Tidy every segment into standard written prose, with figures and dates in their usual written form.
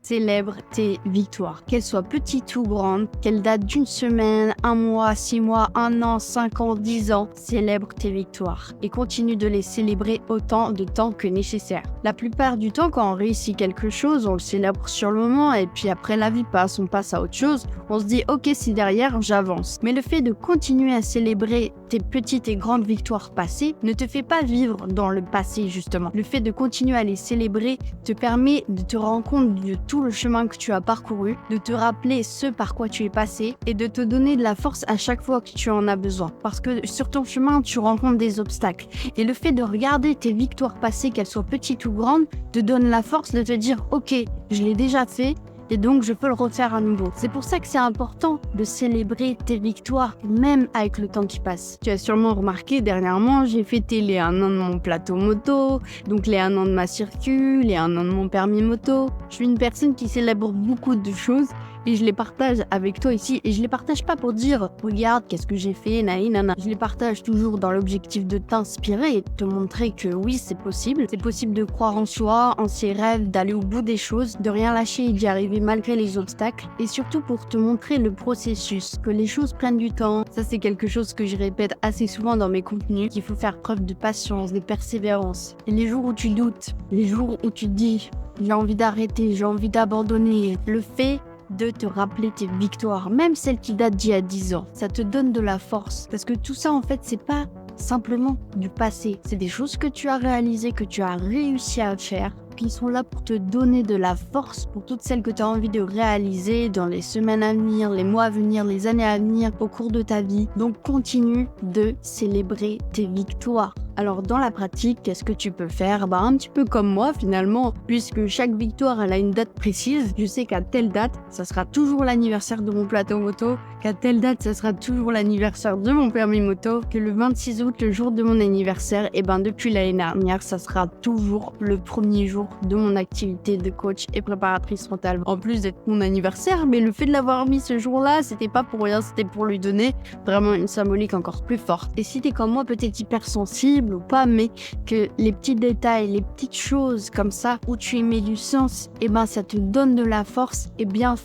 Célèbre tes victoires, qu'elles soient petites ou grandes, qu'elles datent d'une semaine, un mois, 6 mois, 1 an, 5 ans, 10 ans. Célèbre tes victoires et continue de les célébrer autant de temps que nécessaire. La plupart du temps, quand on réussit quelque chose, on le célèbre sur le moment et puis après la vie passe, on passe à autre chose. On se dit ok, si derrière j'avance. Mais le fait de continuer à célébrer tes petites et grandes victoires passées ne te fait pas vivre dans le passé justement. Le fait de continuer à les célébrer te permet de te rendre compte de tout le chemin que tu as parcouru, de te rappeler ce par quoi tu es passé et de te donner de la force à chaque fois que tu en as besoin. Parce que sur ton chemin, tu rencontres des obstacles. Et le fait de regarder tes victoires passées, qu'elles soient petites ou grandes, te donne la force de te dire ok, je l'ai déjà fait, et donc je peux le refaire à nouveau. C'est pour ça que c'est important de célébrer tes victoires, même avec le temps qui passe. Tu as sûrement remarqué, dernièrement, j'ai fêté les 1 an de mon plateau moto, donc les 1 an de ma circu, les 1 an de mon permis moto. Je suis une personne qui célèbre beaucoup de choses et je les partage avec toi ici. Et je les partage pas pour dire « Regarde, qu'est-ce que j'ai fait, nana ». Je les partage toujours dans l'objectif de t'inspirer et de te montrer que oui, c'est possible. C'est possible de croire en soi, en ses rêves, d'aller au bout des choses, de rien lâcher et d'y arriver malgré les obstacles. Et surtout pour te montrer le processus, que les choses prennent du temps. Ça, c'est quelque chose que je répète assez souvent dans mes contenus, qu'il faut faire preuve de patience, de persévérance. Et les jours où tu doutes, les jours où tu te dis « J'ai envie d'arrêter, j'ai envie d'abandonner », le fait de te rappeler tes victoires, même celles qui datent d'il y a 10 ans. Ça te donne de la force. Parce que tout ça, en fait, c'est pas simplement du passé. C'est des choses que tu as réalisées, que tu as réussi à faire, qui sont là pour te donner de la force pour toutes celles que tu as envie de réaliser dans les semaines à venir, les mois à venir, les années à venir, au cours de ta vie. Donc, continue de célébrer tes victoires. Alors dans la pratique, qu'est-ce que tu peux faire? Un petit peu comme moi finalement, puisque chaque victoire elle a une date précise. Je sais qu'à telle date, ça sera toujours l'anniversaire de mon plateau moto, qu'à telle date, ça sera toujours l'anniversaire de mon permis moto, que le 26 août, le jour de mon anniversaire, et depuis l'année dernière, ça sera toujours le premier jour de mon activité de coach et préparatrice mentale. En plus d'être mon anniversaire, mais le fait de l'avoir mis ce jour-là, c'était pas pour rien, c'était pour lui donner vraiment une symbolique encore plus forte. Et si t'es comme moi, peut-être hypersensible ou pas, mais que les petits détails, les petites choses comme ça, où tu y mets du sens, ça te donne de la force,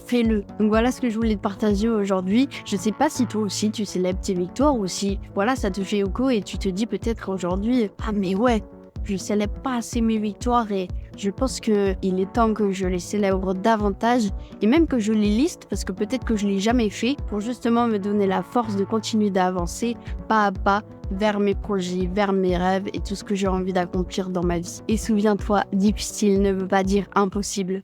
fais-le. Donc voilà ce que je voulais te partager aujourd'hui. Je sais pas si toi aussi tu célèbres tes victoires ou si ça te fait écho et tu te dis peut-être aujourd'hui mais ouais, je célèbre pas assez mes victoires et je pense qu'il est temps que je les célèbre davantage et même que je les liste parce que peut-être que je l'ai jamais fait pour justement me donner la force de continuer d'avancer pas à pas vers mes projets, vers mes rêves et tout ce que j'ai envie d'accomplir dans ma vie. Et souviens-toi, difficile ne veut pas dire impossible.